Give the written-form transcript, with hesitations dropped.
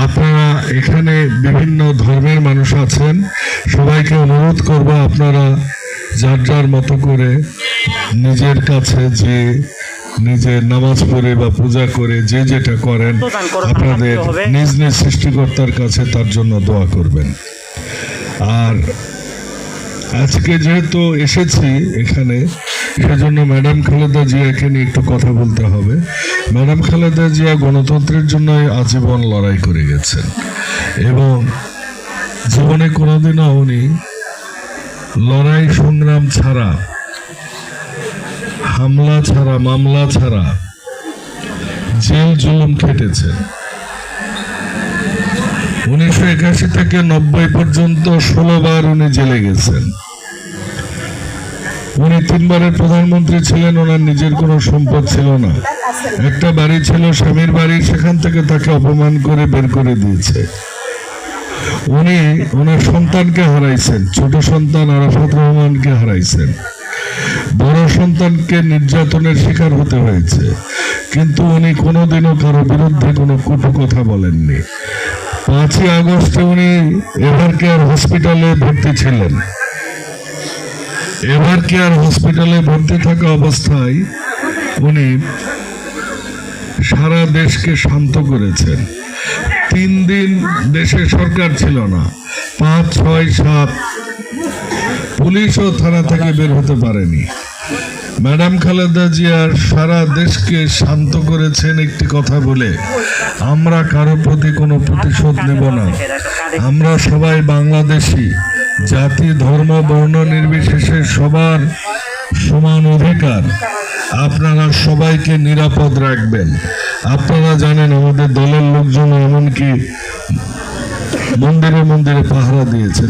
আপনারা এখানে বিভিন্ন ধর্মের মানুষ আছেন, সবাইকে অনুরোধ করব আপনারা যার যার মতো করে নিজের কাছে যে নিজের নামাজ পড়ে বা পূজা করে যে যেটা করেন আপনাদের নিজ নিজ সৃষ্টিকর্তার কাছে তার জন্য দোয়া করবেন। আর আজকে যেহেতু এসেছি এখানে, সেজন্য ম্যাডাম খালেদা জিয়াকে নিয়ে একটু কথা বলতে হবে। ম্যাডাম খালেদা জিয়া গণতন্ত্রের জন্য আজীবন লড়াই করে গেছেন এবং জীবনে কোনোদিনও উনি লড়াই সংগ্রাম ছাড়া, হামলা ছাড়া, মামলা ছাড়া জেল জুলুম খেটেছেন। 1981 থেকে 90 পর্যন্ত 16 বার উনি জেলে গেছেন। উনি 3 বারের প্রধানমন্ত্রী ছিলেন, ওনার নিজের কোনো সম্পদ ছিল না। একটা বাড়ি ছিল স্বামীর বাড়ি, সেখান থেকে তাকে অপমান করে বের করে দিয়েছে। উনি ওনার সন্তানকে হারাইছেন, ছোট সন্তান আরাফাত রহমানকে হারাইছেন। বড় সন্তানকে নির্যাতনের শিকার হতে হয়েছে, কিন্তু উনি কোনোদিনও কারো বিরুদ্ধে কোনো কটু কথা বলেননি। 5ই আগস্টে উনি এভার কেয়ার হসপিটালে ভর্তি ছিলেন। এভার কেয়ার হসপিটালে ভর্তি থাকা অবস্থায় উনি সারা দেশকে শান্ত করেছেন। 3 দিন দেশে সরকার ছিল না, 5, 6, 7 পুলিশও থানা থেকে বের হতে পারেনি। ম্যাডাম খালেদা জিয়ার সারা দেশকে শান্ত করেছেন একটি কথা বলে, আমরা কারো প্রতি কোনো প্রতিশোধ নেব না, আমরা সবাই বাংলাদেশি, জাতি ধর্ম বর্ণ নির্বিশেষে সবার সমান অধিকার, আপনারা সবাইকে নিরাপদ রাখবেন। আপনারা জানেন আমাদের দলের লোকজন এমনকি মন্দিরে মন্দিরে পাহারা দিয়েছে।